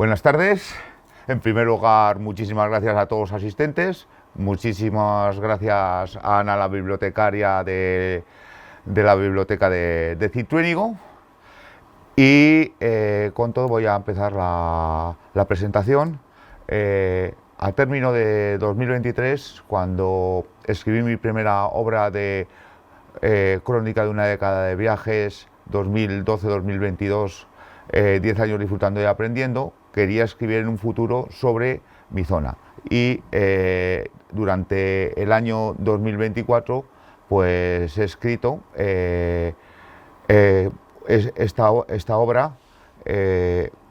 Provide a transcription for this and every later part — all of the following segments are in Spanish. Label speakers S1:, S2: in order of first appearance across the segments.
S1: Buenas tardes. En primer lugar, muchísimas gracias a todos los asistentes. Muchísimas gracias a Ana, la bibliotecaria de la biblioteca de Cintruénigo. Y con todo voy a empezar la presentación. Al término de 2023, cuando escribí mi primera obra de crónica de una década de viajes, 2012-2022, 10 años disfrutando y aprendiendo, quería escribir en un futuro sobre mi zona. Y durante el año 2024, pues he escrito esta obra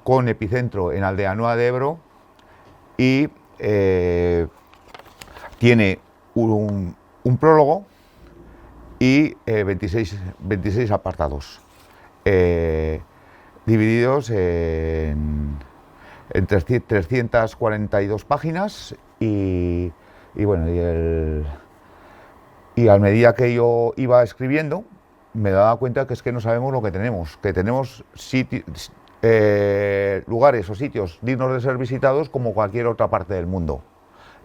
S1: con epicentro en Aldea Nueva de Ebro y tiene un prólogo y 26 apartados divididos en 342 páginas y bueno, y a medida que yo iba escribiendo me daba cuenta que es que no sabemos lo que tenemos lugares o sitios dignos de ser visitados como cualquier otra parte del mundo,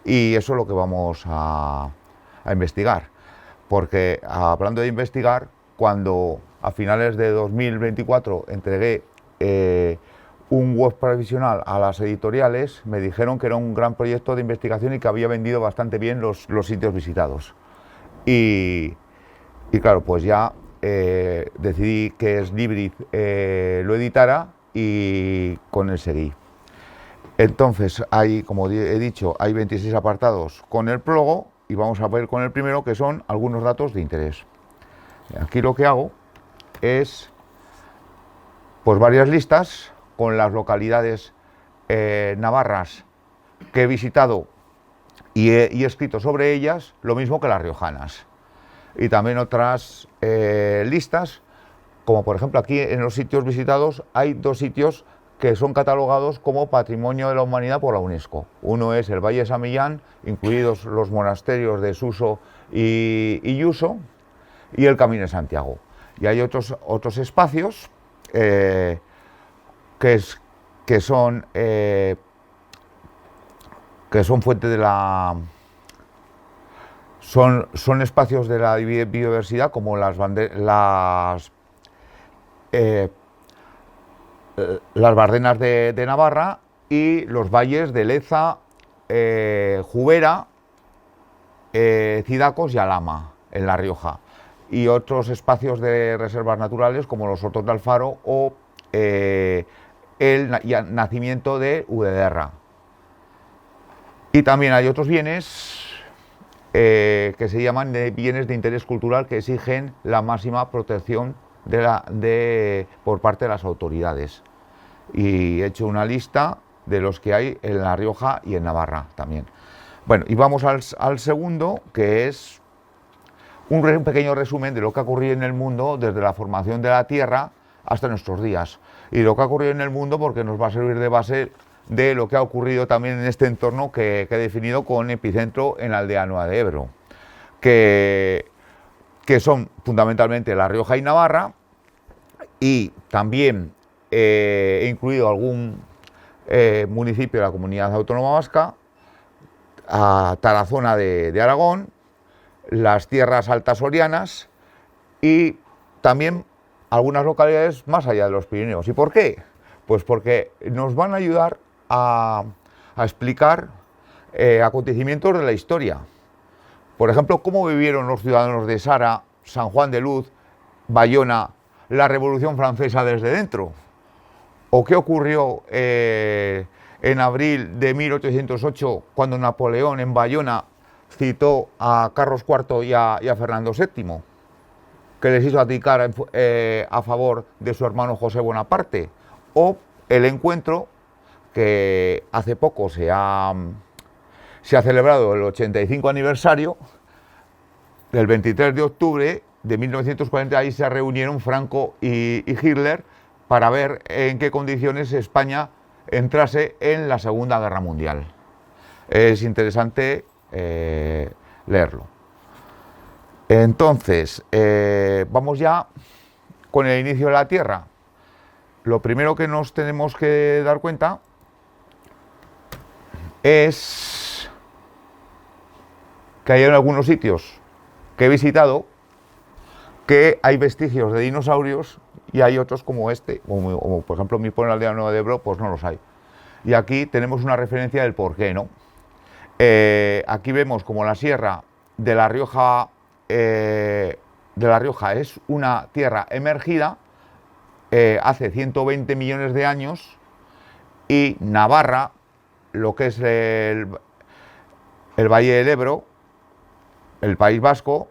S1: y eso es lo que vamos a investigar. Porque hablando de investigar, cuando a finales de 2024 entregué un web provisional a las editoriales, me dijeron que era un gran proyecto de investigación y que había vendido bastante bien los sitios visitados. Y claro, pues ya decidí que Eslibris lo editara y con él seguí. Entonces, como he dicho, hay 26 apartados con el prólogo y vamos a ver con el primero, que son algunos datos de interés. Aquí lo que hago es pues varias listas con las localidades navarras que he visitado y he escrito sobre ellas, lo mismo que las riojanas. Y también otras listas, como por ejemplo aquí en los sitios visitados hay dos sitios que son catalogados como Patrimonio de la Humanidad por la UNESCO. Uno es el Valle de San Millán, incluidos los monasterios de Suso y Yuso, y el Camino de Santiago. Y hay otros espacios que son fuente de la... Son espacios de la biodiversidad, como las Bardenas de Navarra y los valles de Leza, Jubera, Cidacos y Alhama, en La Rioja, y otros espacios de reservas naturales como los Sotos de Alfaro o el nacimiento de Udederra. Y también hay otros bienes que se llaman bienes de interés cultural, que exigen la máxima protección por parte de las autoridades. Y he hecho una lista de los que hay en La Rioja y en Navarra también. Bueno, y vamos al segundo, que es un pequeño resumen de lo que ha ocurrido en el mundo desde la formación de la Tierra hasta nuestros días. Y lo que ha ocurrido en el mundo, porque nos va a servir de base de lo que ha ocurrido también en este entorno que he definido con epicentro en la Aldea Nueva de Ebro, que son fundamentalmente La Rioja y Navarra, y también he incluido algún municipio de la Comunidad Autónoma Vasca, a Tarazona de Aragón, las tierras altas sorianas y también algunas localidades más allá de los Pirineos. ¿Y por qué? Pues porque nos van a ayudar a explicar acontecimientos de la historia. Por ejemplo, cómo vivieron los ciudadanos de Sara, San Juan de Luz, Bayona, la Revolución Francesa desde dentro. O qué ocurrió en abril de 1808, cuando Napoleón en Bayona citó a Carlos IV y a Fernando VII, que les hizo abdicar a favor de su hermano José Bonaparte. O el encuentro que hace poco se ha celebrado el 85 aniversario, el 23 de octubre de 1940, ahí se reunieron Franco y Hitler para ver en qué condiciones España entrase en la Segunda Guerra Mundial. Es interesante leerlo. Entonces, vamos ya con el inicio de la Tierra. Lo primero que nos tenemos que dar cuenta es que hay en algunos sitios que he visitado que hay vestigios de dinosaurios y hay otros como este, como por ejemplo mi pueblo, la aldea Nueva de Ebro, pues no los hay. Y aquí tenemos una referencia del por qué, ¿no? Aquí vemos como la sierra de La Rioja, es una tierra emergida hace 120 millones de años, y Navarra, lo que es el Valle del Ebro, el País Vasco,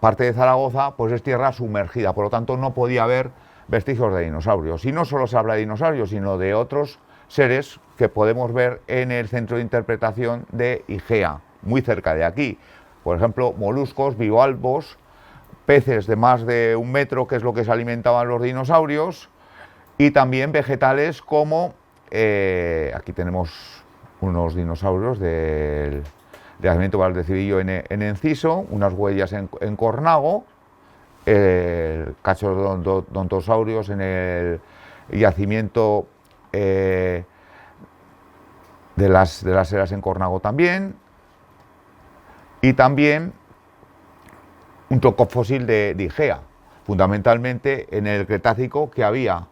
S1: parte de Zaragoza, pues es tierra sumergida, por lo tanto no podía haber vestigios de dinosaurios. Y no solo se habla de dinosaurios, sino de otros seres que podemos ver en el centro de interpretación de Igea, muy cerca de aquí. Por ejemplo, moluscos, bivalvos, peces de más de 1 metro, que es lo que se alimentaban los dinosaurios, y también vegetales como, aquí tenemos unos dinosaurios del yacimiento Valdecivillo en Enciso, unas huellas en Cornago, cachordontosaurios en el yacimiento de las Heras en Cornago también, y también un tronco fósil de Igea, fundamentalmente en el Cretácico, que había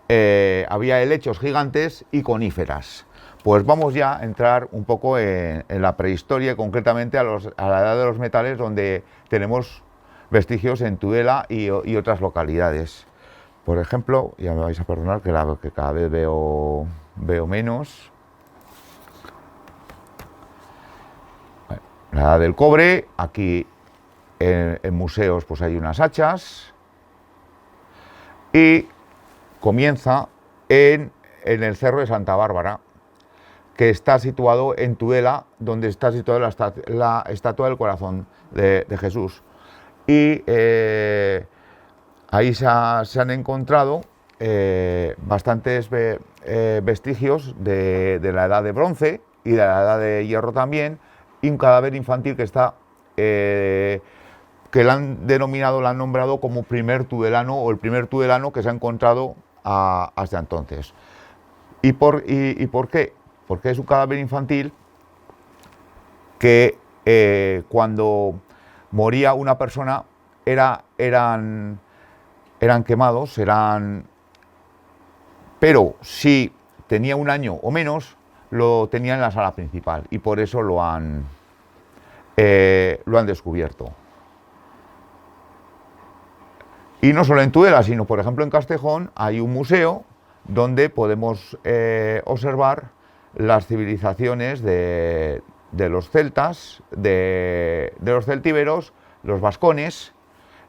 S1: helechos gigantes y coníferas. Pues vamos ya a entrar un poco en la prehistoria, y concretamente a la edad de los metales, donde tenemos vestigios en Tudela y otras localidades. Por ejemplo, ya me vais a perdonar que cada vez veo menos. Bueno, la edad del cobre, aquí en museos pues hay unas hachas, y comienza en el Cerro de Santa Bárbara, que está situado en Tudela, donde está situada la estatua del corazón de Jesús. Y ahí se han encontrado bastantes vestigios de la edad de bronce y de la edad de hierro también, y un cadáver infantil que está que lo han nombrado como primer tudelano, o el primer tudelano que se ha encontrado hasta entonces. ¿Y por qué? Porque es un cadáver infantil que cuando moría una persona eran quemados, pero si tenía 1 año o menos, lo tenía en la sala principal, y por eso lo han descubierto. Y no solo en Tudela, sino por ejemplo en Castejón hay un museo donde podemos observar las civilizaciones de los celtas, de los celtíberos, los vascones,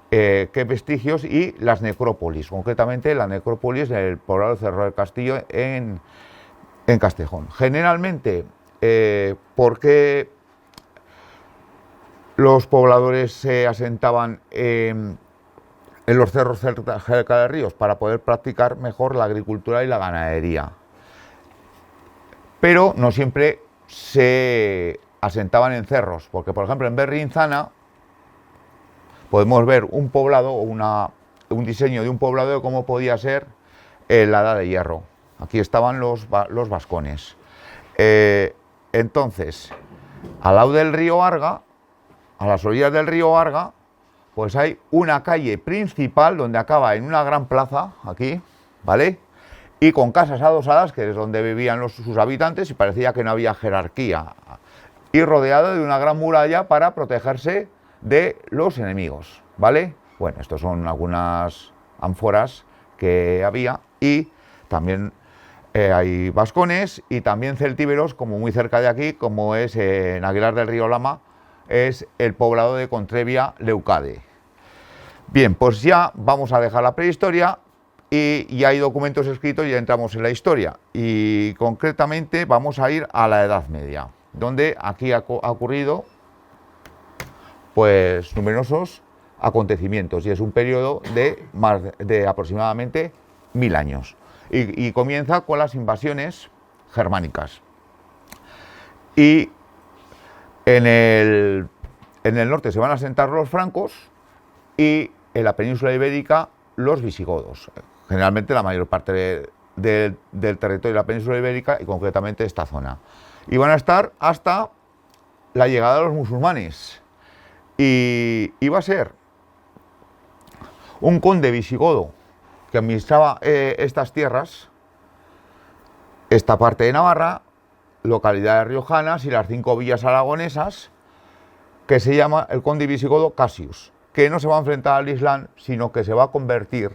S1: qué vestigios, y las necrópolis, concretamente la necrópolis del poblado de Cerro del Castillo en Castejón. Generalmente, ¿por qué los pobladores se asentaban en los cerros cerca de ríos? Para poder practicar mejor la agricultura y la ganadería. Pero no siempre se asentaban en cerros, porque por ejemplo en Berrinzana podemos ver un poblado o un diseño de un poblado de cómo podía ser la edad de hierro. Aquí estaban los vascones. Entonces, al lado del río Arga, a las orillas del río Arga, pues hay una calle principal donde acaba en una gran plaza, aquí, ¿vale? Y con casas adosadas, que es donde vivían sus habitantes, y parecía que no había jerarquía. Y rodeada de una gran muralla para protegerse de los enemigos, ¿vale? Bueno, estos son algunas ánforas que había, y también hay vascones y también celtíberos, como muy cerca de aquí, como es en Aguilar del Río Lama, es el poblado de Contrevia Leucade. Bien, pues ya vamos a dejar la prehistoria, y ya hay documentos escritos y ya entramos en la historia, y concretamente vamos a ir a la Edad Media, donde aquí ha ocurrido pues numerosos acontecimientos, y es un periodo de aproximadamente 1000 años, y comienza con las invasiones germánicas. Y en el norte se van a asentar los francos, y en la península ibérica los visigodos. Generalmente la mayor parte del territorio de la península ibérica, y concretamente esta zona. y van a estar hasta la llegada de los musulmanes. Y iba a ser un conde visigodo que administraba estas tierras, esta parte de Navarra, localidades riojanas y las 5 villas aragonesas, que se llama el conde visigodo Cassius, que no se va a enfrentar al Islam, sino que se va a convertir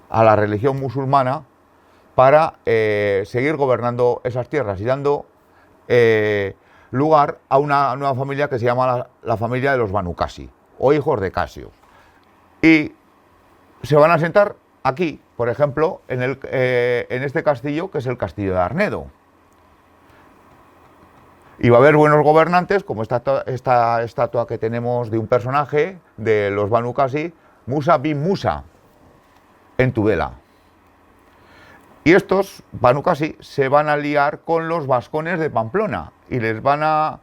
S1: a la religión musulmana para seguir gobernando esas tierras y dando lugar a una nueva familia que se llama la familia de los Banu Qasi, o hijos de Cassius. Y se van a sentar aquí, por ejemplo, en este castillo, que es el castillo de Arnedo. Y va a haber buenos gobernantes, como esta estatua que tenemos de un personaje de los Banu Qasi, Musa bin Musa, en Tudela. Y estos Banu Qasi se van a liar con los vascones de Pamplona y les van a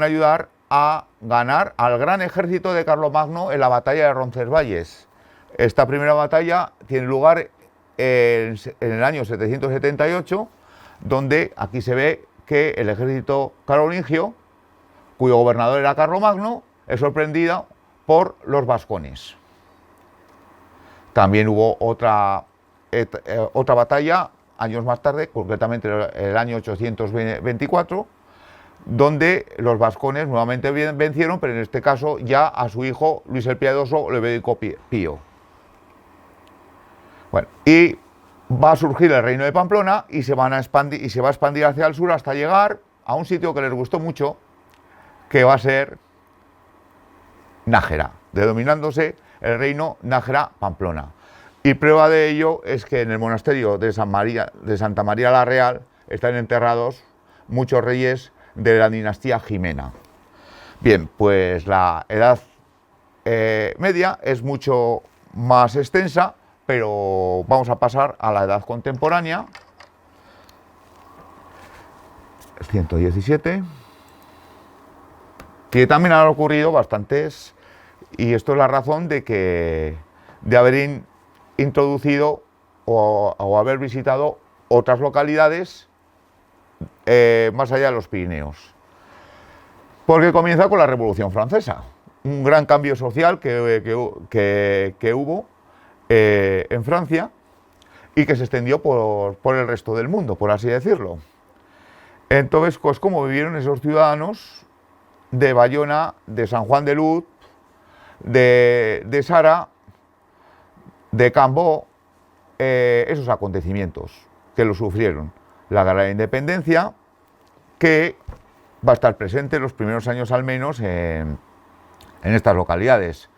S1: ayudar a ganar al gran ejército de Carlomagno en la batalla de Roncesvalles. Esta primera batalla tiene lugar en el año 778, donde aquí se ve que el ejército carolingio, cuyo gobernador era Carlomagno, es sorprendido por los vascones. También hubo otra batalla años más tarde, concretamente el año 824, donde los vascones nuevamente vencieron, pero en este caso ya a su hijo Luis el Piadoso le dedicó Pío. Bueno, y va a surgir el reino de Pamplona y se va a expandir hacia el sur hasta llegar a un sitio que les gustó mucho, que va a ser Nájera, denominándose el reino Nájera-Pamplona. Y prueba de ello es que en el monasterio de Santa María la Real están enterrados muchos reyes de la dinastía Jimena. Bien, pues la Edad Media es mucho más extensa, pero vamos a pasar a la Edad Contemporánea. 117. Que también han ocurrido bastantes, y esto es la razón de haber introducido o haber visitado otras localidades más allá de los Pirineos. Porque comienza con la Revolución Francesa, un gran cambio social que hubo en Francia y que se extendió por el resto del mundo, por así decirlo. Entonces, pues cómo vivieron esos ciudadanos de Bayona, de San Juan de Luz, de Sara, de Cambó, esos acontecimientos que lo sufrieron. La Guerra de la Independencia, que va a estar presente los primeros años al menos en estas localidades.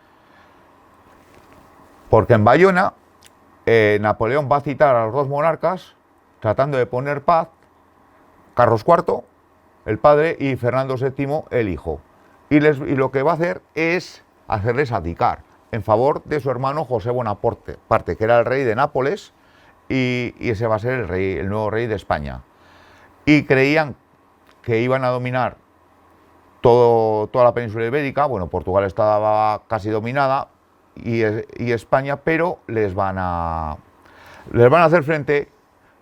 S1: Porque en Bayona, Napoleón va a citar a los dos monarcas, tratando de poner paz, Carlos IV, el padre, y Fernando VII, el hijo. Y lo que va a hacer es hacerles abdicar en favor de su hermano José Bonaparte, que era el rey de Nápoles, y ese va a ser el nuevo rey de España. Y creían que iban a dominar toda la península ibérica. Bueno, Portugal estaba casi dominada, y España, pero les van a hacer frente.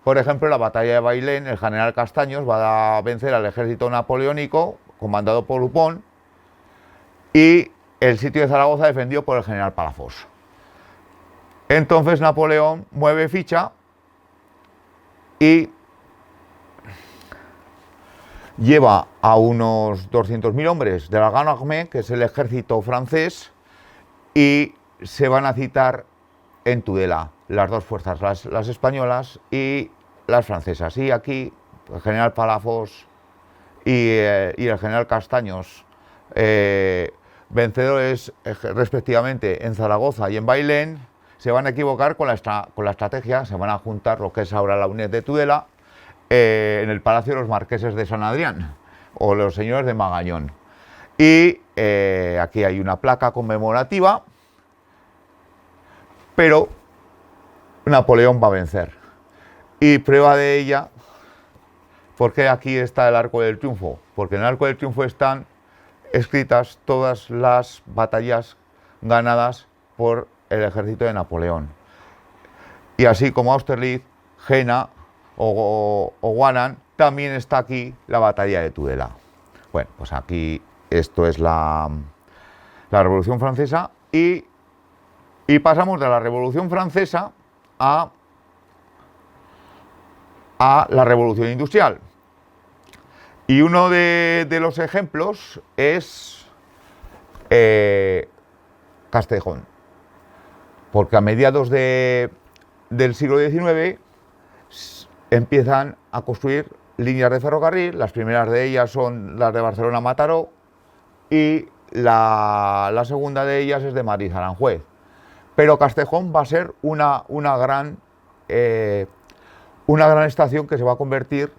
S1: Por ejemplo, en la batalla de Bailén, el general Castaños va a vencer al ejército napoleónico, comandado por Dupont, y el sitio de Zaragoza defendido por el general Palafox. Entonces Napoleón mueve ficha y lleva a unos 200.000 hombres de la Grande Armée, que es el ejército francés, y se van a citar en Tudela las dos fuerzas, las españolas y las francesas. Y aquí el general Palafox y el general Castaños, vencedores respectivamente en Zaragoza y en Bailén, se van a equivocar con la estrategia. Se van a juntar lo que es ahora la Unidad de Tudela en el Palacio de los Marqueses de San Adrián, o los señores de Magañón. Y aquí hay una placa conmemorativa, pero Napoleón va a vencer. Y prueba de ella, ¿por qué aquí está el Arco del Triunfo? Porque en el Arco del Triunfo están escritas todas las batallas ganadas por el ejército de Napoleón. Y así como Austerlitz, Jena o Wannan también está aquí la batalla de Tudela. Bueno, pues aquí esto es la Revolución Francesa y pasamos de la Revolución Francesa a la Revolución Industrial. Y uno de los ejemplos es Castejón, porque a mediados del siglo XIX empiezan a construir líneas de ferrocarril. Las primeras de ellas son las de Barcelona a Mataró y la segunda de ellas es de Madrid a Aranjuez. Pero Castejón va a ser una gran estación que se va a convertir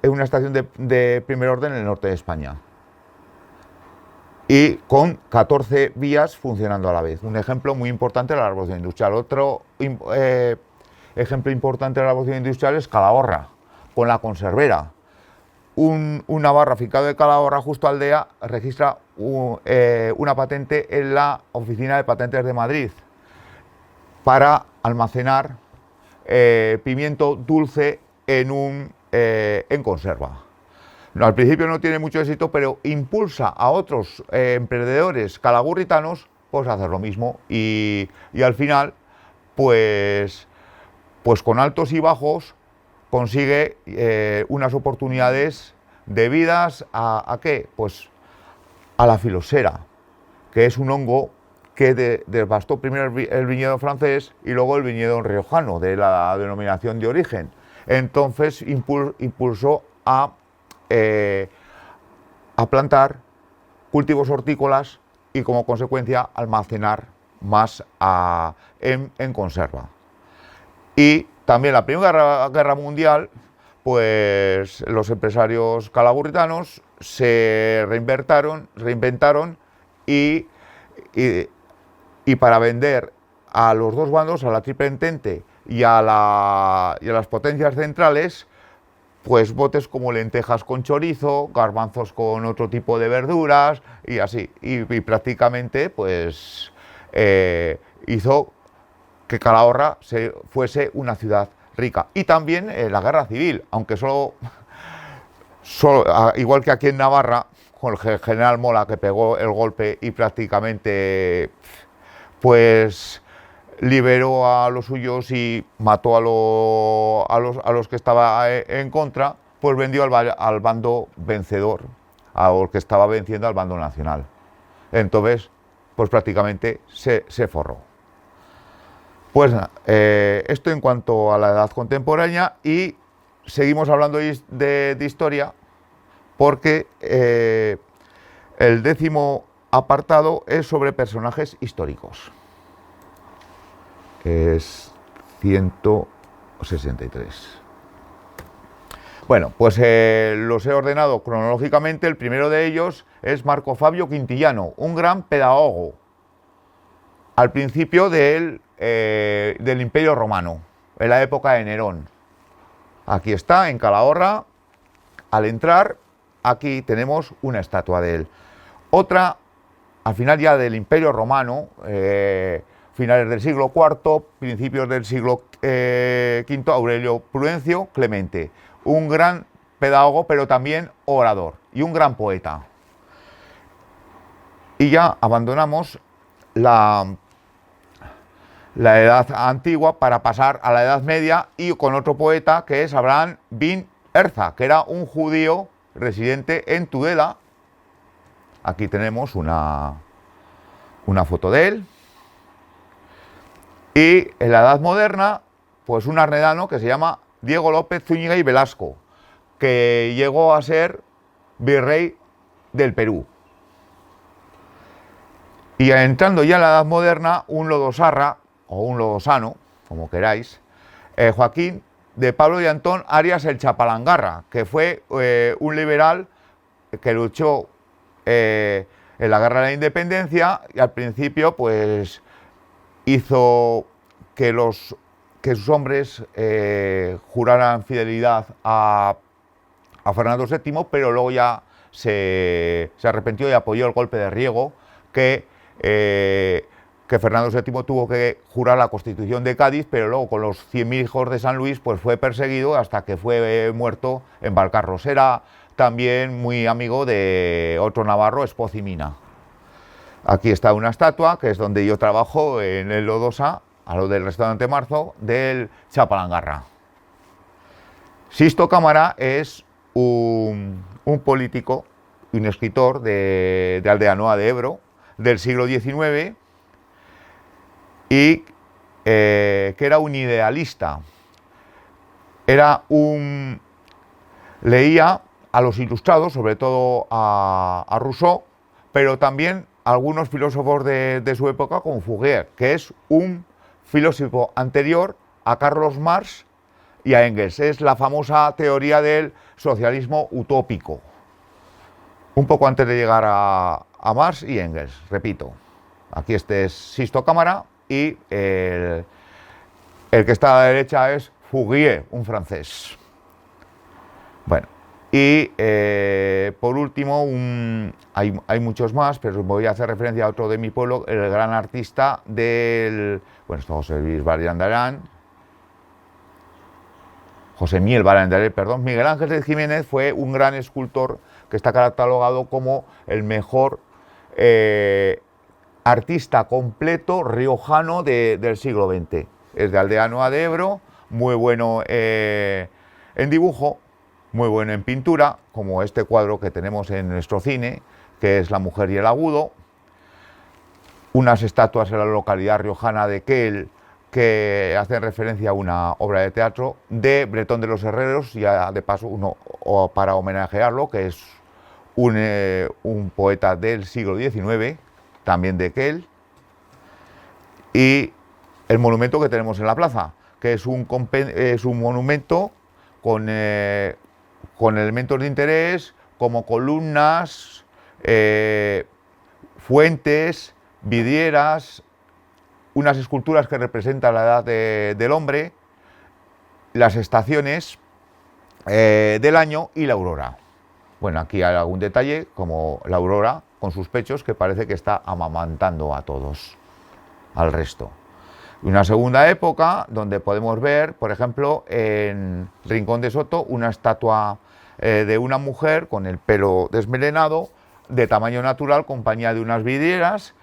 S1: en una estación de primer orden en el norte de España. Y con 14 vías funcionando a la vez. Un ejemplo muy importante de la Revolución Industrial. Otro ejemplo importante de la Revolución Industrial es Calahorra, con la conservera. Un navarro afincado de Calahorra, justo Aldea, registra una patente en la Oficina de Patentes de Madrid para almacenar pimiento dulce en conserva. No, al principio no tiene mucho éxito, pero impulsa a otros emprendedores calagurritanos pues a hacer lo mismo y al final pues con altos y bajos consigue unas oportunidades debidas ¿a qué? Pues a la filosera, que es un hongo que devastó primero el viñedo francés y luego el viñedo riojano, de la denominación de origen. Entonces impulsó a plantar cultivos hortícolas y como consecuencia almacenar más en conserva. Y también la Primera Guerra Mundial, pues los empresarios calagurritanos se reinventaron y para vender a los dos bandos, a la Triple Entente y a las potencias centrales, pues botes como lentejas con chorizo, garbanzos con otro tipo de verduras y así. Y prácticamente pues hizo que Calahorra fuese una ciudad rica. Y también la guerra civil, aunque solo igual que aquí en Navarra, con el general Mola, que pegó el golpe y prácticamente pues liberó a los suyos y mató a los que estaba en contra, pues vendió al bando vencedor, a los que estaba venciendo al bando nacional. Entonces, pues prácticamente se forró. Pues esto en cuanto a la edad contemporánea, y seguimos hablando de historia porque el 10º apartado es sobre personajes históricos. Es 163. Bueno, pues los he ordenado cronológicamente. El primero de ellos es Marco Fabio Quintiliano, un gran pedagogo al principio del Imperio Romano, en la época de Nerón. Aquí está, en Calahorra. Al entrar, aquí tenemos una estatua de él. Otra, al final ya del Imperio Romano, finales del siglo IV, principios del siglo V, Aurelio Prudencio Clemente, un gran pedagogo, pero también orador y un gran poeta. Y ya abandonamos la edad antigua para pasar a la Edad Media y con otro poeta que es Abraham bin Erza, que era un judío residente en Tudela. Aquí tenemos una foto de él. Y en la Edad Moderna, pues un arnedano que se llama Diego López Zúñiga y Velasco, que llegó a ser virrey del Perú. Y entrando ya en la Edad Moderna, un lodosarra, o un lodosano, como queráis, Joaquín de Pablo y Antón Arias el Chapalangarra, que fue un liberal que luchó en la Guerra de la Independencia y al principio pues hizo que sus hombres juraran fidelidad a Fernando VII, pero luego ya se arrepintió y apoyó el golpe de Riego que que Fernando VII tuvo que jurar la Constitución de Cádiz, pero luego con los 100.000 hijos de San Luis pues fue perseguido hasta que fue muerto en Valcarros. Era también muy amigo de otro navarro, Espoz y Mina. Aquí está una estatua, que es donde yo trabajo, en el Lodosa, a lo del restaurante Marzo, del Chapalangarra. Sisto Cámara es un político y un escritor de Aldeanoa de Ebro, del siglo XIX, y que era un idealista. Leía a los ilustrados, sobre todo a Rousseau, pero también a algunos filósofos de su época, como Fourier, que es un filósofo anterior a Carlos Marx y a Engels. Es la famosa teoría del socialismo utópico, un poco antes de llegar a Marx y Engels, repito. Aquí este es Sisto Cámara y el que está a la derecha es Fourier, un francés. Bueno, y por último, hay muchos más, pero voy a hacer referencia a otro de mi pueblo, el gran artista bueno, esto José Luis Barriendarán, José Miel Barriendarán, perdón. Miguel Ángel de Jiménez fue un gran escultor que está catalogado como el mejor artista completo riojano del siglo XX. Es de Aldeanoa de Ebro, muy bueno en dibujo, muy bueno en pintura, como este cuadro que tenemos en nuestro cine, que es La mujer y el agudo. Unas estatuas en la localidad riojana de Quel, que hacen referencia a una obra de teatro de Bretón de los Herreros, ya de paso para homenajearlo, que es un poeta del siglo XIX, también de Quel. Y el monumento que tenemos en la plaza, que es un monumento con elementos de interés como columnas, fuentes, vidrieras, unas esculturas que representan la edad del hombre, las estaciones del año y la aurora. Bueno, aquí hay algún detalle, como la aurora con sus pechos, que parece que está amamantando a todos, al resto. Una segunda época donde podemos ver, por ejemplo, en Rincón de Soto, una estatua de una mujer con el pelo desmelenado, de tamaño natural, compañía de unas vidrieras,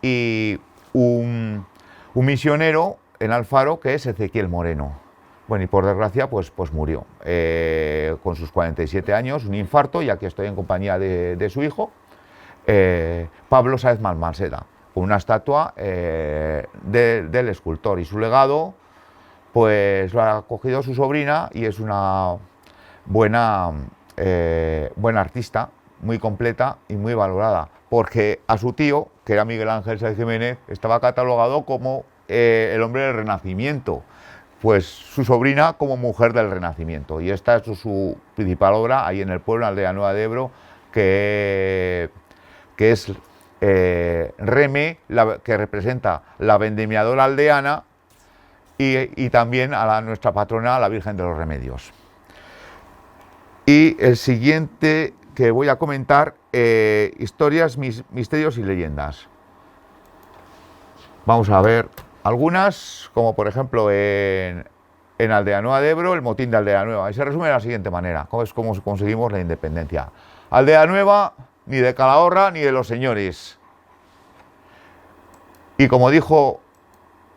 S1: y un misionero en Alfaro, que es Ezequiel Moreno. Bueno, y por desgracia, pues murió con sus 47 años, un infarto, y aquí estoy en compañía de su hijo, Pablo Sáez Malmaseda, con una estatua del escultor, y su legado pues lo ha cogido su sobrina, y es una buena artista, muy completa y muy valorada, porque a su tío, que era Miguel Ángel Sáez Jiménez, estaba catalogado como el hombre del Renacimiento, pues su sobrina como mujer del Renacimiento, y esta es su principal obra ahí en el pueblo, en Aldeanoa de Ebro, que es Reme, que representa la vendimiadora aldeana, y también a nuestra patrona, la Virgen de los Remedios. Y el siguiente que voy a comentar, historias, misterios y leyendas. Vamos a ver algunas, como por ejemplo en Aldeanoa de Ebro, el motín de Aldea Nueva. Y se resume de la siguiente manera: es como conseguimos la independencia. Aldea Nueva, ni de Calahorra ni de los señores. Y como dijo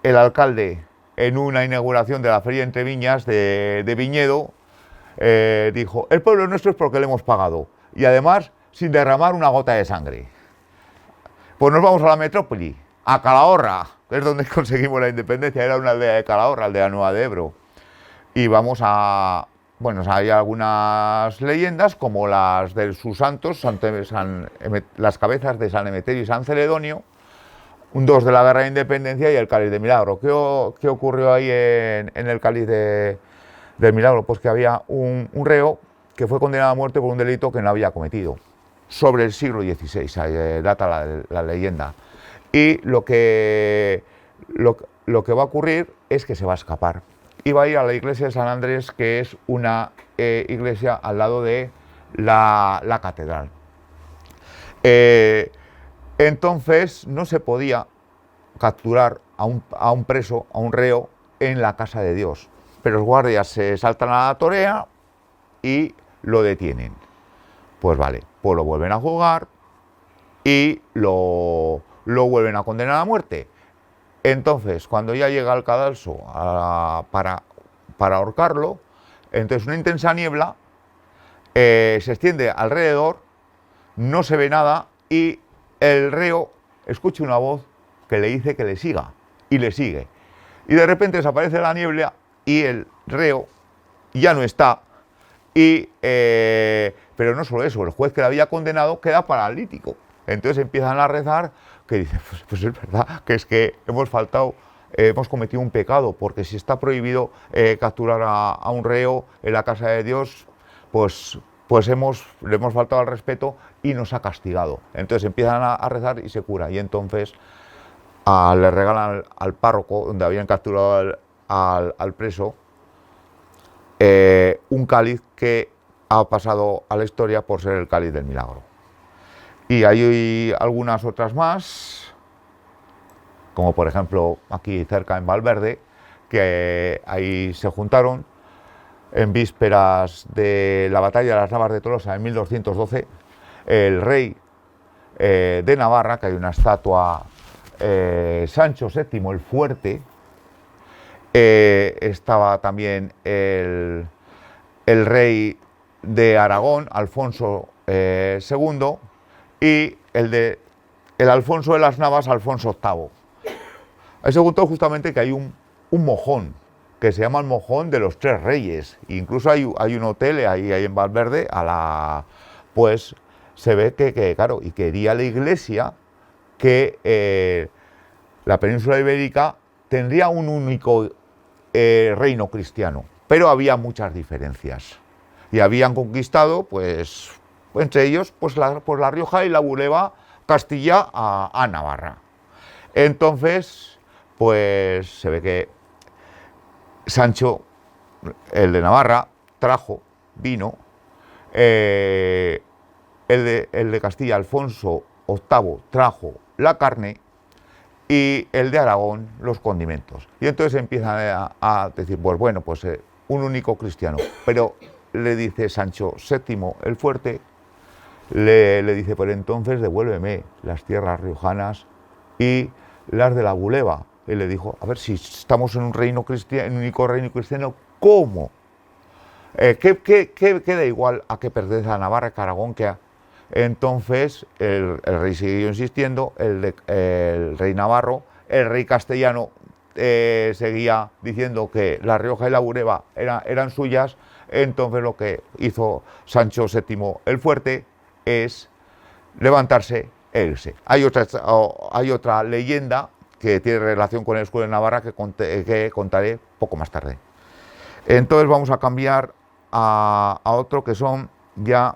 S1: el alcalde en una inauguración de la Feria Entre Viñas de Viñedo, dijo: el pueblo nuestro es porque le hemos pagado, y además sin derramar una gota de sangre. Pues nos vamos a la metrópoli, a Calahorra, que es donde conseguimos la independencia. Era una aldea de Calahorra, Aldeanoa de Ebro. Y vamos bueno, hay algunas leyendas, como las de sus santos, las cabezas de San Emeterio y San Celedonio, un 2 de la Guerra de Independencia, y el Cáliz de Milagro. ¿Qué ocurrió ahí en el Cáliz del Milagro? Pues que había un reo que fue condenado a muerte por un delito que no había cometido. Sobre el siglo XVI data la leyenda. Y lo que va a ocurrir es que se va a escapar. Y va a ir a la iglesia de San Andrés, que es una iglesia al lado de la catedral. Entonces no se podía capturar a un preso, a un reo, en la casa de Dios. Pero los guardias se saltan a la torea y lo detienen. Pues vale, pues lo vuelven a juzgar y lo vuelven a condenar a muerte. Entonces, cuando ya llega al cadalso para ahorcarlo, entonces una intensa niebla se extiende alrededor, no se ve nada y el reo escucha una voz que le dice que le siga y le sigue. Y de repente desaparece la niebla y el reo ya no está. Pero no solo eso, el juez que le había condenado queda paralítico. Entonces empiezan a rezar, que dice, pues es verdad, que es que hemos cometido un pecado, porque si está prohibido capturar a un reo en la casa de Dios, pues le hemos faltado al respeto y nos ha castigado. Entonces empiezan a rezar y se cura. Y entonces le regalan al párroco, donde habían capturado al preso, un cáliz que ha pasado a la historia por ser el cáliz del milagro. Y hay algunas otras más, como por ejemplo aquí cerca en Valverde, que ahí se juntaron en vísperas de la batalla de las Navas de Tolosa en 1212, el rey de Navarra, que hay una estatua, Sancho VII el Fuerte, estaba también el rey de Aragón, Alfonso II, y el Alfonso de las Navas, Alfonso VIII. Ahí se juntó justamente que hay un mojón, que se llama el Mojón de los Tres Reyes. Incluso hay un hotel ahí en Valverde, pues se ve que claro, y quería la Iglesia que la península ibérica tendría un único reino cristiano, pero había muchas diferencias. Y habían conquistado, pues, entre ellos, pues la Rioja y la Buleva Castilla a Navarra. Entonces, pues se ve que Sancho, el de Navarra, vino, el de Castilla, Alfonso VIII, trajo la carne y el de Aragón los condimentos. Y entonces empiezan a decir, pues bueno, pues un único cristiano. Pero le dice Sancho VII el Fuerte, le dice, pues entonces devuélveme las tierras riojanas y las de la Buleva. Y le dijo, a ver, si estamos en un reino cristiano, en un único reino cristiano, ¿cómo? ¿Qué da igual a que pertenece a Navarra que a Aragón? Entonces el rey siguió insistiendo, el rey navarro, el rey castellano seguía diciendo que La Rioja y la Bureba eran suyas. Entonces lo que hizo Sancho VII el Fuerte es levantarse e irse. Hay otra leyenda que tiene relación con el escudo de Navarra que contaré poco más tarde. Entonces vamos a cambiar a otro que son ya...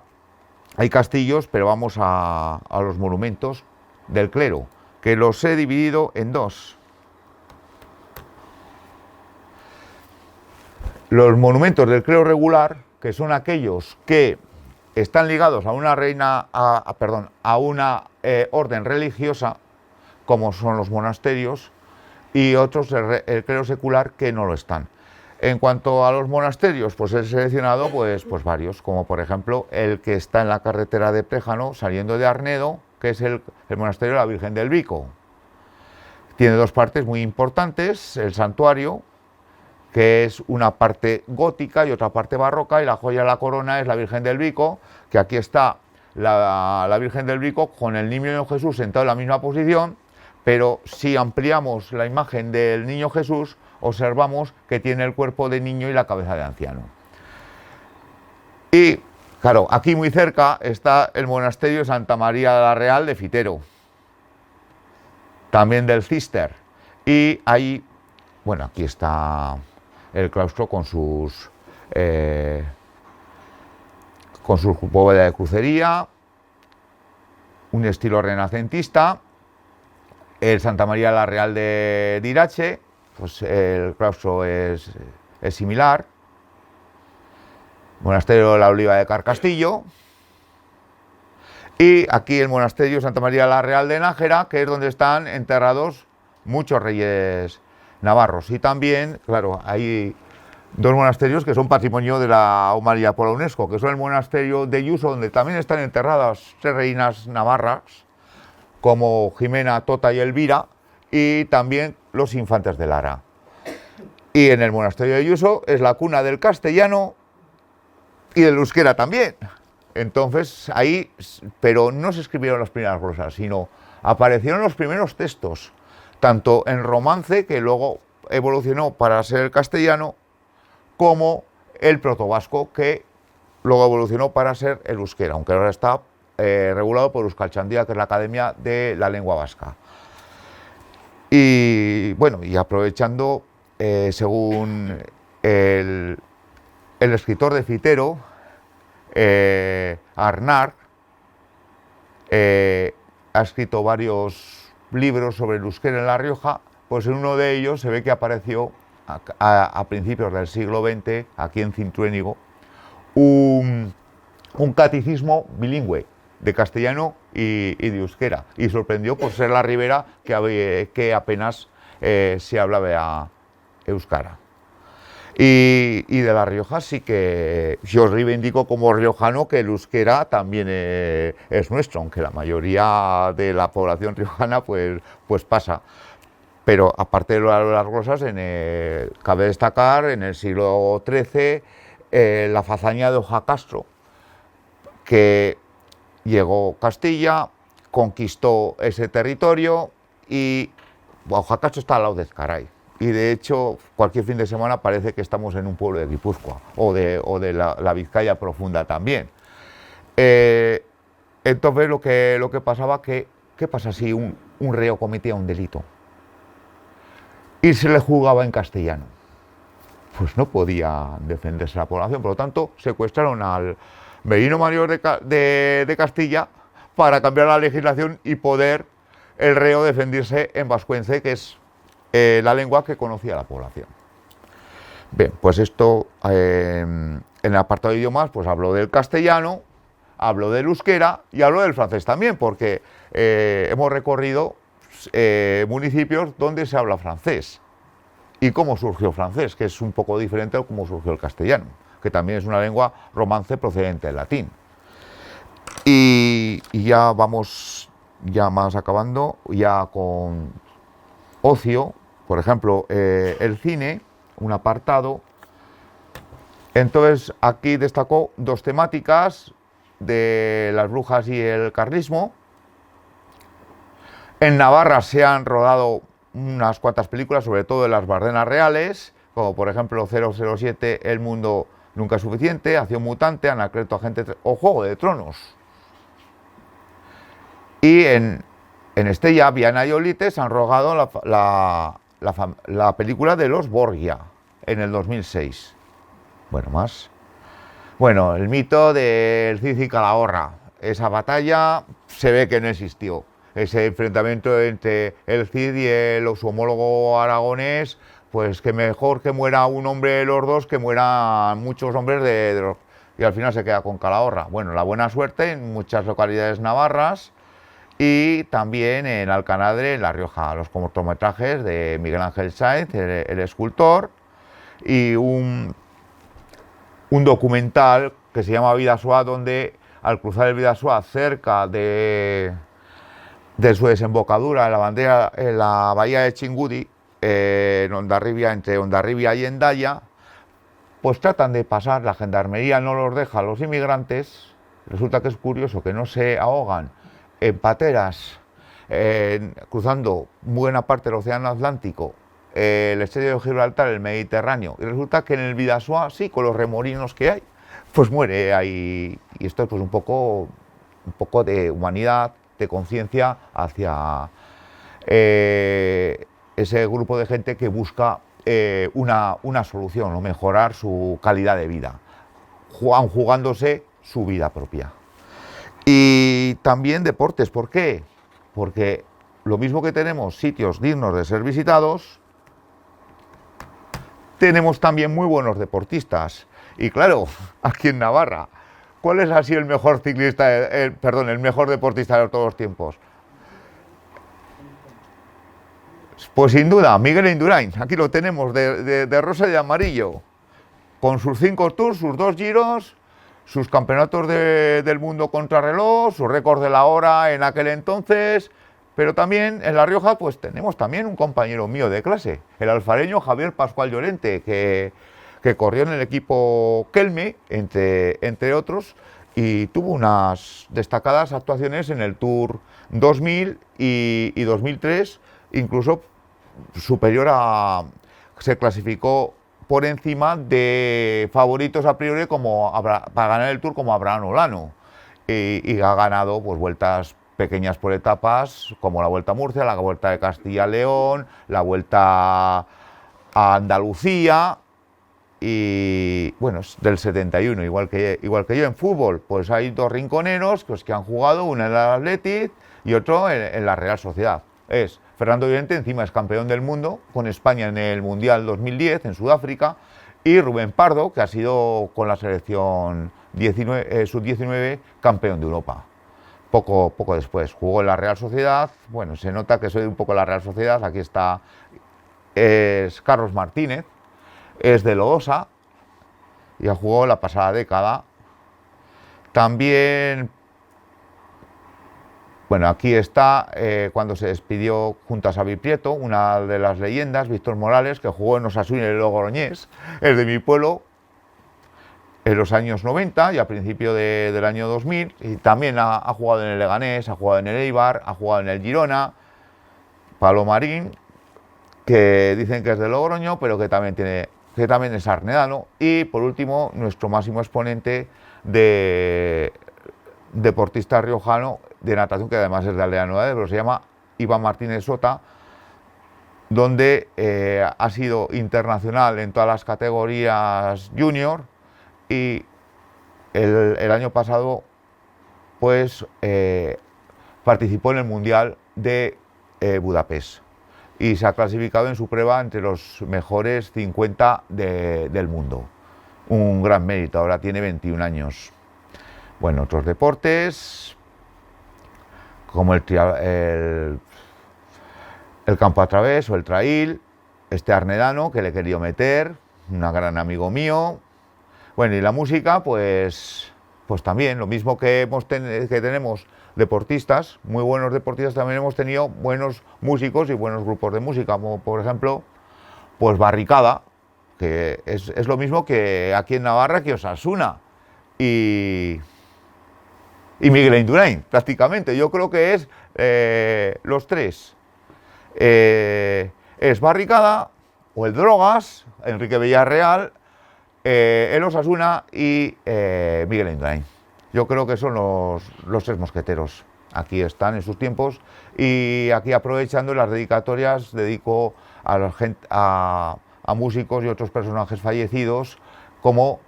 S1: Hay castillos, pero vamos a los monumentos del clero, que los he dividido en dos. Los monumentos del clero regular, que son aquellos que están ligados a una a una orden religiosa, como son los monasterios, y otros, el clero secular, que no lo están. En cuanto a los monasterios, pues he seleccionado pues varios, como por ejemplo el que está en la carretera de Préjano, saliendo de Arnedo, que es el monasterio de la Virgen del Vico. Tiene dos partes muy importantes: el santuario, que es una parte gótica y otra parte barroca, y la joya de la corona es la Virgen del Vico, que aquí está la Virgen del Vico con el niño Jesús sentado en la misma posición, pero si ampliamos la imagen del niño Jesús, observamos que tiene el cuerpo de niño y la cabeza de anciano. Y claro, aquí muy cerca está el monasterio de Santa María de la Real de Fitero, también del Cister. Y ahí, bueno, aquí está el claustro con sus bóveda de crucería, un estilo renacentista. El Santa María de la Real de Irache, pues el claustro es similar. Monasterio de la Oliva de Carcastillo. Y aquí el monasterio Santa María de la Real de Nájera, que es donde están enterrados muchos reyes navarros. Y también, claro, hay dos monasterios que son patrimonio de la humanidad por la UNESCO, que son el monasterio de Yuso, donde también están enterradas 3 reinas navarras, como Jimena, Tota y Elvira, y también los infantes de Lara. Y en el monasterio de Yuso es la cuna del castellano y del euskera también. Entonces ahí, pero no se escribieron las primeras glosas, sino aparecieron los primeros textos, tanto en romance, que luego evolucionó para ser el castellano, como el protovasco, que luego evolucionó para ser el euskera, aunque ahora está regulado por Euskaltzaindia, que es la Academia de la Lengua Vasca. Y bueno, y aprovechando, según el escritor de Fitero, Arnar, ha escrito varios libros sobre el euskera en La Rioja, pues en uno de ellos se ve que apareció a principios del siglo XX, aquí en Cintruénigo, un catecismo bilingüe de castellano y de euskera, y sorprendió por ser la Ribera que apenas se hablaba euskara. Y de La Rioja sí que yo os reivindico como riojano que el euskera también es nuestro, aunque la mayoría de la población riojana pues pasa. Pero aparte de las glosas, cabe destacar en el siglo XIII la fazaña de Ojacastro, que llegó Castilla, conquistó ese territorio y Ojacastro está al lado de Ezcaray. Y de hecho, cualquier fin de semana parece que estamos en un pueblo de Guipúzcoa o de la Vizcaya profunda también. Entonces lo que pasaba, ¿qué pasa si un reo cometía un delito y se le juzgaba en castellano? Pues no podía defenderse la población, por lo tanto secuestraron al merino mayor de Castilla para cambiar la legislación y poder el reo defenderse en vascuence, que es la lengua que conocía la población. Bien, pues esto en el apartado de idiomas, pues hablo del castellano, hablo del euskera y hablo del francés también, porque hemos recorrido municipios donde se habla francés. Y cómo surgió el francés, que es un poco diferente a cómo surgió el castellano, que también es una lengua romance procedente del latín. Y ya vamos, ya más acabando, ya con ocio, por ejemplo, el cine, un apartado. Entonces aquí destacó dos temáticas, de las brujas y el carlismo. En Navarra se han rodado unas cuantas películas, sobre todo de las Bardenas reales, como por ejemplo 007, El mundo nunca es suficiente, Acción mutante, Anacleto agente o Juego de Tronos. Y en Estella, Viana y Olite se han rodado la película de los Borgia en el 2006. Bueno, más. Bueno, el mito del Cid y Calahorra. Esa batalla se ve que no existió. Ese enfrentamiento entre el Cid y su homólogo aragonés, pues que mejor que muera un hombre de los dos que mueran muchos hombres de los... Y al final se queda con Calahorra. Bueno, la buena suerte en muchas localidades navarras y también en Alcanadre, en La Rioja, los cortometrajes de Miguel Ángel Sáenz, el escultor, y un documental que se llama Bidasoa, donde al cruzar el Bidasoa cerca de su desembocadura en la bahía de Chingudi, en Hondarribia, entre Hondarribia y Hendaya, pues tratan de pasar, la gendarmería no los deja a los inmigrantes. Resulta que es curioso que no se ahogan en pateras, cruzando buena parte del océano Atlántico, el estrecho de Gibraltar, el Mediterráneo, y resulta que en el Bidasoa, sí, con los remolinos que hay, pues muere ahí. Y esto es pues un poco de humanidad, de conciencia hacia ese grupo de gente que busca una solución o mejorar su calidad de vida, jugándose su vida propia. Y también deportes, ¿por qué? Porque lo mismo que tenemos sitios dignos de ser visitados, tenemos también muy buenos deportistas. Y claro, aquí en Navarra, ¿cuál es así el mejor ciclista, el mejor deportista de todos los tiempos? Pues sin duda, Miguel Indurain, aquí lo tenemos, de rosa y de amarillo, con sus 5 tours, sus 2 giros, sus campeonatos del mundo contrarreloj, su récord de la hora en aquel entonces, pero también en La Rioja pues tenemos también un compañero mío de clase, el alfareño Javier Pascual Llorente, que corrió en el equipo Kelme, entre otros, y tuvo unas destacadas actuaciones en el Tour 2000 y 2003, incluso superior a... se clasificó por encima de favoritos a priori como para ganar el Tour como Abraham Olano, y ha ganado pues vueltas pequeñas por etapas como la Vuelta a Murcia, la Vuelta de Castilla-León, la Vuelta a Andalucía y bueno, del 71, igual que yo en fútbol, pues hay 2 rinconeros pues, que han jugado, uno en el Athletic y otro en la Real Sociedad. Es Fernando Llorente, encima es campeón del mundo con España en el Mundial 2010 en Sudáfrica, y Rubén Pardo, que ha sido con la selección sub-19 campeón de Europa. Poco después jugó en la Real Sociedad. Bueno, se nota que soy un poco la Real Sociedad. Aquí está, es Carlos Martínez, es de Loosa y ha jugado la pasada década. También, bueno, aquí está cuando se despidió junto a Xavi Prieto, una de las leyendas, Víctor Morales, que jugó en Osasuna y el Logroñés, es de mi pueblo, en los años 90 y a principio del año 2000, y también ha jugado en el Leganés, ha jugado en el Eibar, ha jugado en el Girona, Palomarín, que dicen que es de Logroño, pero que también es arnedano, y por último, nuestro máximo exponente de deportista riojano de natación, que además es de Aldea Nueva de Ebro, se llama Iván Martínez Sota, donde ha sido internacional en todas las categorías junior, y el año pasado pues participó en el Mundial de Budapest y se ha clasificado en su prueba entre los mejores 50 del mundo. Un gran mérito, ahora tiene 21 años. Bueno, otros deportes como el campo a través o el trail, este arnedano que le he querido meter, un gran amigo mío. Bueno, y la música, pues también, lo mismo que tenemos deportistas, muy buenos deportistas, también hemos tenido buenos músicos y buenos grupos de música, como por ejemplo, pues Barricada, que es lo mismo que aquí en Navarra que Osasuna, y Miguel Indurain, prácticamente. Yo creo que es los tres. Es Barricada, o el Drogas, Enrique Villarreal, el Osasuna y Miguel Indurain. Yo creo que son los 3 mosqueteros. Aquí están en sus tiempos, y aquí, aprovechando las dedicatorias, dedico a músicos y otros personajes fallecidos como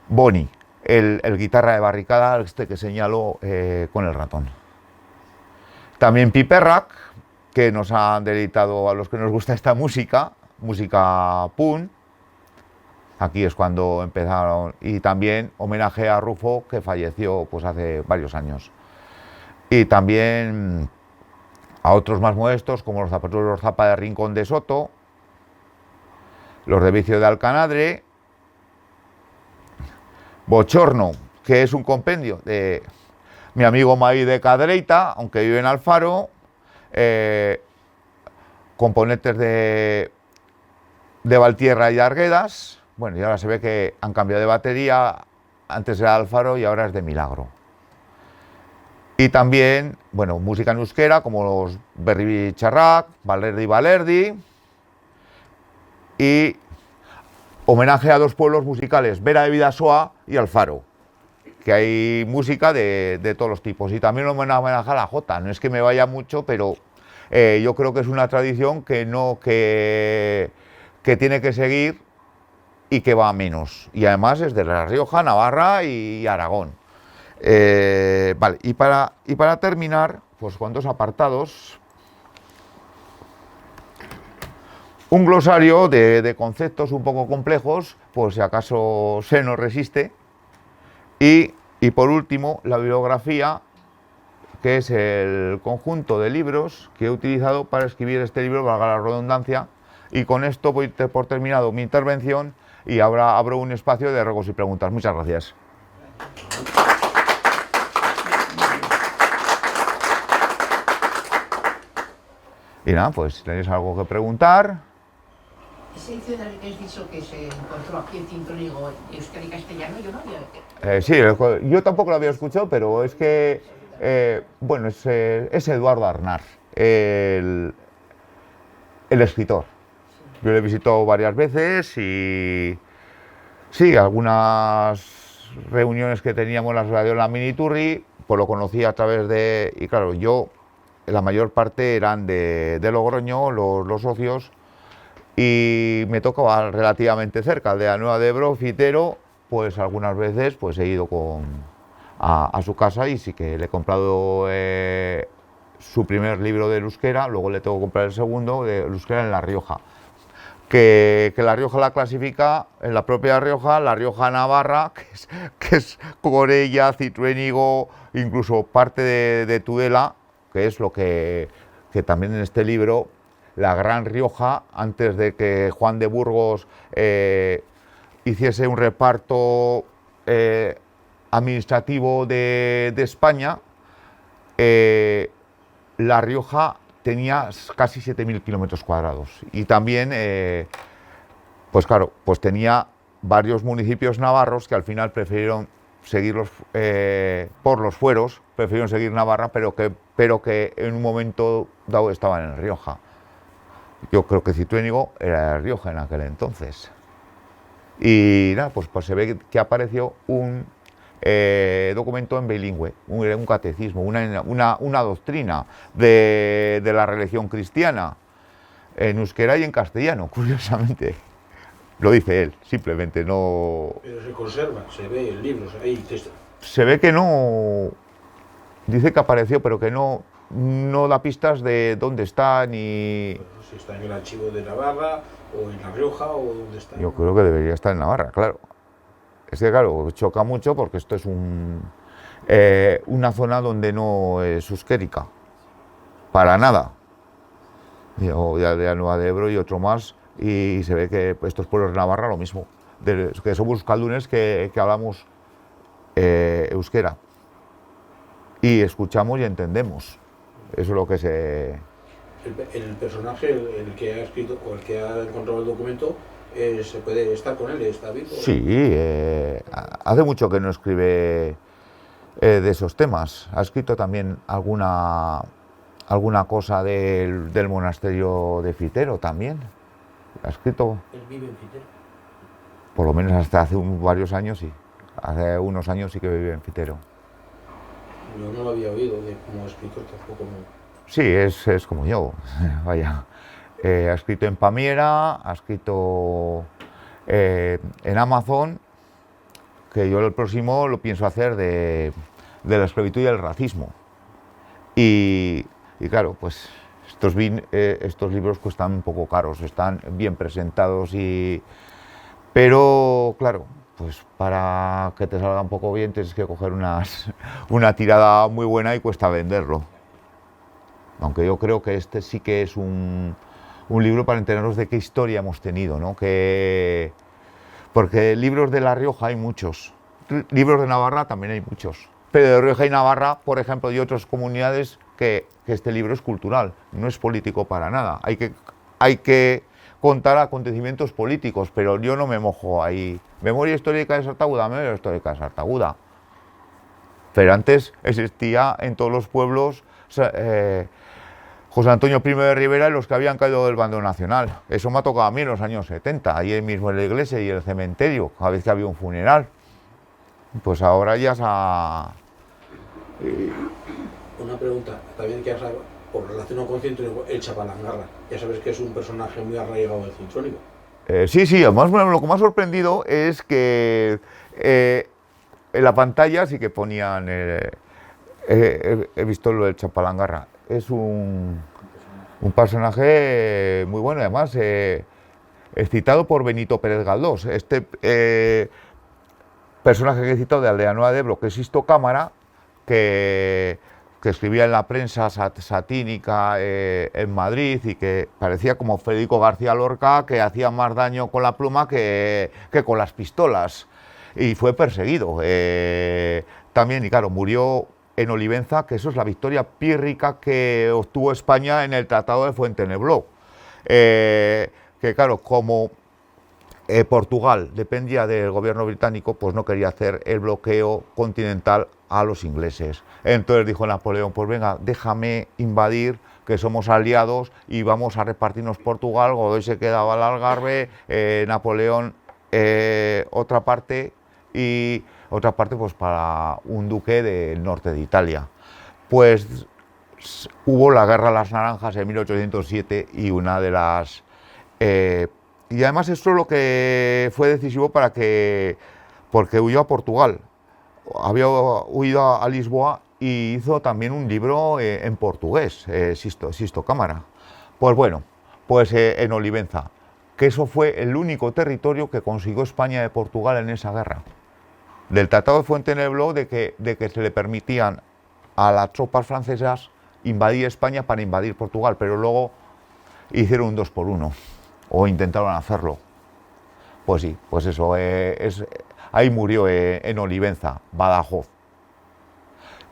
S1: Boni, el guitarra de Barricada, este que señalo con el ratón. También Piperrak, que nos han deleitado a los que nos gusta esta música punk. Aquí es cuando empezaron, y también homenaje a Rufo, que falleció pues hace varios años. Y también a otros más modestos, como los zapateros Zapa de Rincón de Soto, los de Vicio de Alcanadre, Bochorno, que es un compendio de mi amigo Maí de Cadreita, aunque vive en Alfaro, componentes de Valtierra y Arguedas. Bueno, y ahora se ve que han cambiado de batería, antes era Alfaro y ahora es de Milagro. Y también, bueno, música en euskera, como los Berri Charrac, Valerdi, y homenaje a 2 pueblos musicales, Vera de Bidasoa y Alfaro, que hay música de todos los tipos. Y también homenaje a la Jota, no es que me vaya mucho, pero yo creo que es una tradición que tiene que seguir y que va a menos. Y además es de La Rioja, Navarra y Aragón. Vale, y para terminar, pues con 2 apartados, un glosario de conceptos un poco complejos, por si acaso se nos resiste, y por último la bibliografía que es el conjunto de libros que he utilizado para escribir este libro, valga la redundancia, y con esto voy por terminado mi intervención y ahora abro un espacio de ruegos y preguntas. Muchas gracias. Y nada, pues tenéis algo que preguntar.
S2: Ese diccionario que has dicho que se encontró aquí en Cintrónigo, euskera y castellano, yo no había...
S1: Sí, yo tampoco lo había escuchado, pero es que, bueno, es Eduardo Arnár, el escritor. Yo le he visitado varias veces y sí, algunas reuniones que teníamos las radio en la Miniturri, pues lo conocí a través de... Y claro, yo, la mayor parte eran de Logroño, los socios, y me tocaba relativamente cerca, de la Nueva de Ebro, Fitero, pues algunas veces pues he ido a su casa y sí que le he comprado su primer libro de euskera, luego le tengo que comprar el segundo de euskera en La Rioja. Que La Rioja la clasifica en la propia Rioja, La Rioja Navarra, que es Corella, Cintruénigo, incluso parte de Tudela, que es lo que también en este libro, la Gran Rioja, antes de que Juan de Burgos hiciese un reparto administrativo de España, La Rioja tenía casi 7.000 kilómetros cuadrados y también, pues claro, pues tenía varios municipios navarros que al final prefirieron seguirlos por los fueros, prefirieron seguir Navarra, pero que en un momento dado estaban en Rioja. Yo creo que Cintruénigo era de Rioja en aquel entonces. Y nada, pues se ve que apareció un documento en bilingüe, un catecismo, una doctrina de la religión cristiana, en euskera y en castellano, curiosamente. Lo dice él, simplemente, no...
S3: Pero se conserva, se ve el libro, ahí texto.
S1: Se ve que no... Dice que apareció, pero que no da pistas de dónde está ni...
S3: Bueno, si está en el archivo de Navarra, o en La Rioja, o dónde está.
S1: Yo creo que debería estar en Navarra, claro. Es que, claro, choca mucho porque esto es una zona donde no es euskérica, para nada. Yo ya de la Nueva de Ebro y otro más, y se ve que estos pueblos de Navarra lo mismo, que somos euskaldunes que hablamos euskera y escuchamos y entendemos. Eso es lo que se...
S3: El personaje, el que ha escrito o el que ha encontrado el documento, ¿se puede estar con él? ¿Está vivo?
S1: Sí, hace mucho que no escribe de esos temas. Ha escrito también alguna cosa del monasterio de Fitero también. Ha escrito...
S3: ¿Él vive en Fitero?
S1: Por lo menos hasta hace varios años, sí. Hace unos años sí que vive en Fitero.
S3: Yo no lo había oído, como escritor tampoco.
S1: Sí, es como yo, vaya. Ha escrito en Pamiera, ha escrito en Amazon, que yo el próximo lo pienso hacer de la esclavitud y el racismo. Y claro, pues estos libros cuestan un poco caros, están bien presentados, pero claro, pues para que te salga un poco bien tienes que coger una tirada muy buena y cuesta venderlo. Aunque yo creo que este sí que es un libro para enterarnos de qué historia hemos tenido, ¿no? Porque libros de La Rioja hay muchos, libros de Navarra también hay muchos, pero de Rioja y Navarra, por ejemplo, y otras comunidades que este libro es cultural, no es político para nada. Hay que contar acontecimientos políticos, pero yo no me mojo ahí. Memoria histórica de Sartaguda, memoria histórica de Sartaguda. Pero antes existía en todos los pueblos José Antonio I de Rivera y los que habían caído del bando nacional. Eso me ha tocado a mí en los años 70, ahí mismo en la iglesia y el cementerio, cada vez que había un funeral. Pues ahora ya
S3: Una pregunta, también que por relación con Cintrónigo, el Chapalangarra. Ya sabes que es un personaje muy arraigado del Cintrónigo.
S1: Sí, además lo que me ha sorprendido es que en la pantalla sí que ponían, he visto lo del Chapalangarra. Es un personaje muy bueno, además es citado por Benito Pérez Galdós. Este personaje que he citado de Aldea Nueva de Ebro, que es Sisto Cámara, que que escribía en la prensa satírica en Madrid y que parecía como Federico García Lorca, que hacía más daño con la pluma que con las pistolas. Y fue perseguido también, y claro, murió en Olivenza, que eso es la victoria pírrica que obtuvo España en el Tratado de Fuentenebló. Que claro, como Portugal dependía del gobierno británico, pues no quería hacer el bloqueo continental a los ingleses. Entonces dijo Napoleón, pues venga, déjame invadir, que somos aliados y vamos a repartirnos Portugal. Godoy se quedaba al Algarve, Napoleón otra parte, y otra parte pues para un duque del norte de Italia. Pues hubo la Guerra de las Naranjas en 1807 y una de las... y además esto es lo que fue decisivo porque huyó a Portugal. Había huido a Lisboa y hizo también un libro en portugués, Sisto Cámara. Pues bueno, pues en Olivenza, que eso fue el único territorio que consiguió España de Portugal en esa guerra. Del Tratado de Fuentenebló de que se le permitían a las tropas francesas invadir España para invadir Portugal, pero luego hicieron un 2 por 1, o intentaron hacerlo. Pues sí, pues eso, ahí murió en Olivenza, Badajoz.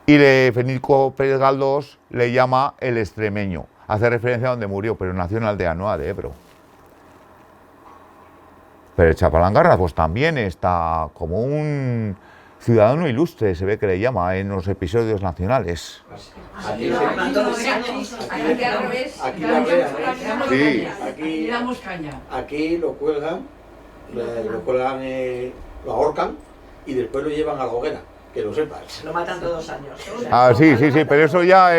S1: Y Federico Pérez Galdós le llama el extremeño, hace referencia a donde murió, pero nació en Aldeanoa de Ebro. Pero el Chapalangarra pues también está como un ciudadano ilustre, se ve que le llama en los episodios nacionales.
S3: Aquí aquí lo cuelgan, lo ahorcan y después lo llevan a la hoguera, que lo sepas.
S4: Lo matan todos los años.
S1: Ah, sí, pero eso ya...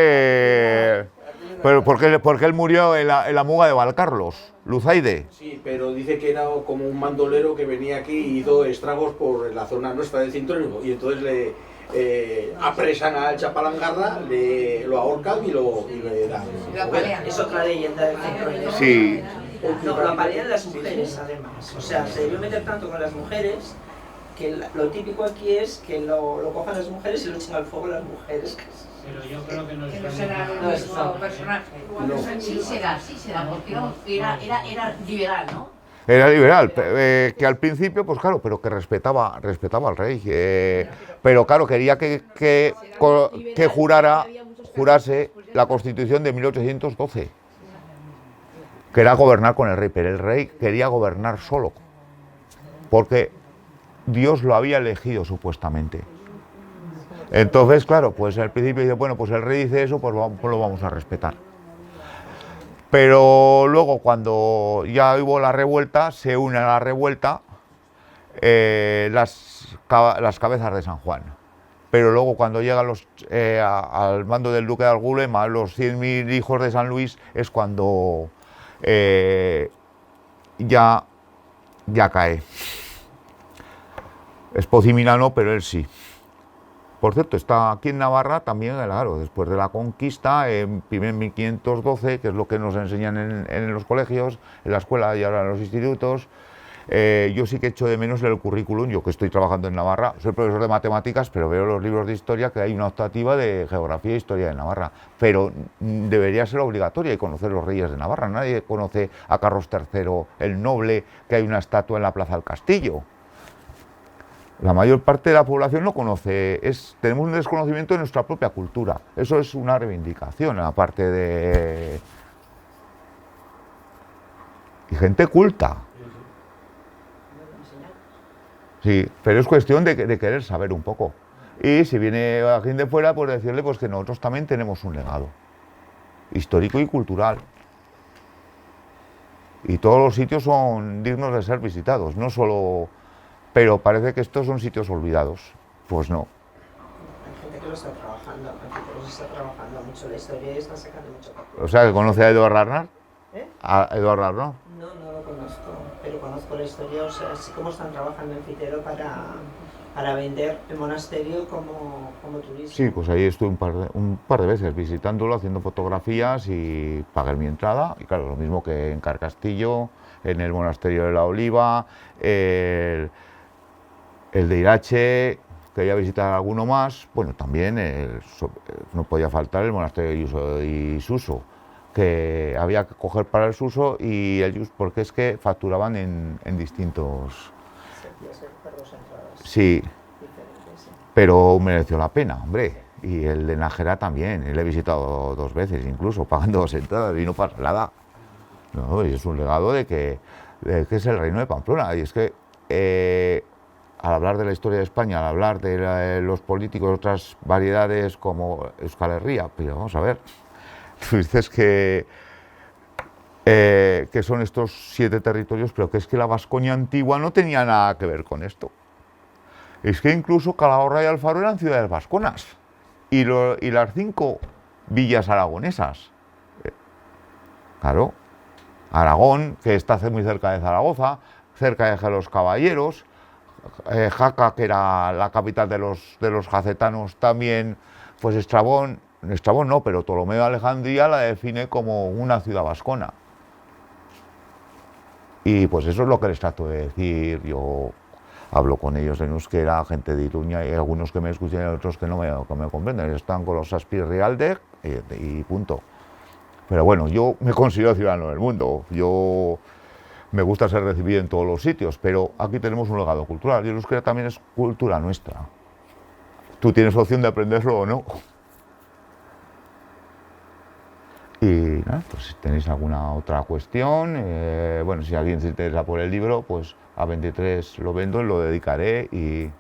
S1: pero porque él murió en la muga de Valcarlos, Luzaide.
S3: Sí, pero dice que era como un bandolero que venía aquí y hizo estragos por la zona nuestra del Cintrónigo, y entonces le apresan al Chapalangarra, lo ahorcan y le dan.
S4: Es otra leyenda del Cintrónigo.
S1: Sí.
S4: No, lo apalean las mujeres, además. O sea, se debió meter tanto con las mujeres que lo típico aquí es que lo cojan las mujeres y lo echen al fuego las mujeres.
S2: Pero yo creo que no
S5: Que no será el mismo personaje.
S3: No.
S2: Sí será, porque era liberal, ¿no?
S1: Era liberal, que al principio, pues claro, pero que respetaba al rey. Pero claro, quería que jurase la Constitución de 1812, que era gobernar con el rey, pero el rey quería gobernar solo, porque Dios lo había elegido supuestamente. Entonces, claro, pues al principio dice, bueno, pues el rey dice eso, pues lo vamos a respetar. Pero luego, cuando ya hubo la revuelta, se une a la revuelta las cabezas de San Juan. Pero luego, cuando llegan al mando del duque de Angulema, los 100.000 hijos de San Luis, es cuando ya cae. Espoz-Mina no, pero él sí. Por cierto, está aquí en Navarra también, claro, después de la conquista, en 1512, que es lo que nos enseñan en los colegios, en la escuela y ahora en los institutos. Yo sí que echo de menos el currículum, yo que estoy trabajando en Navarra, soy profesor de matemáticas, pero veo los libros de historia que hay una optativa de geografía e historia de Navarra, pero debería ser obligatoria y conocer los reyes de Navarra. Nadie conoce a Carlos III el Noble, que hay una estatua en la Plaza del Castillo. La mayor parte de la población no conoce, tenemos un desconocimiento de nuestra propia cultura. Eso es una reivindicación, aparte de... Y gente culta. Sí, pero es cuestión de querer saber un poco. Y si viene alguien de fuera, pues decirle pues, que nosotros también tenemos un legado histórico y cultural. Y todos los sitios son dignos de ser visitados, no solo... Pero parece que estos son sitios olvidados. Pues no.
S4: Hay gente que lo está trabajando, mucho la historia y está sacando mucho partido.
S1: O sea, ¿que conoce a Eduard Arnart?
S4: ¿Eh?
S1: A Eduard Arnart.
S4: No lo conozco, pero conozco la historia, o sea, así como están trabajando en Fitero para vender el monasterio como turismo.
S1: Sí, pues ahí estuve un par de veces visitándolo, haciendo fotografías y pagué mi entrada. Y claro, lo mismo que en Carcastillo, en el monasterio de la Oliva, el de Irache, quería visitar alguno más, bueno, también no podía faltar el monasterio de Yuso y Suso, que había que coger para el Suso y el Yuso, porque es que facturaban en distintos... Sí, pero mereció la pena, hombre. Y el de Nájera también, le he visitado 2 veces incluso, pagando 2 entradas y no pasa nada. No, y es un legado de que es el reino de Pamplona. Y es que al hablar de la historia de España, al hablar de los políticos de otras variedades como Euskal Herria, pero vamos a ver, tú dices que son estos 7 territorios, pero que es que la Vasconia antigua no tenía nada que ver con esto. Es que incluso Calahorra y Alfaro eran ciudades vasconas y las 5 villas aragonesas. Claro, Aragón, que está muy cerca de Zaragoza, cerca de los Caballeros, Jaca, que era la capital de los jacetanos también, pues Estrabón no, pero Ptolomeo de Alejandría la define como una ciudad vascona. Y pues eso es lo que les trato de decir. Yo hablo con ellos en euskera, gente de Iruña, y algunos que me escuchan y otros que no me comprenden. Están con los Aspirrealde y punto. Pero bueno, yo me considero ciudadano del mundo. Yo me gusta ser recibido en todos los sitios, pero aquí tenemos un legado cultural y el euskera también es cultura nuestra. Tú tienes opción de aprenderlo o no. Y nada, pues si tenéis alguna otra cuestión, bueno, si alguien se interesa por el libro, pues a 23 lo vendo y lo dedicaré y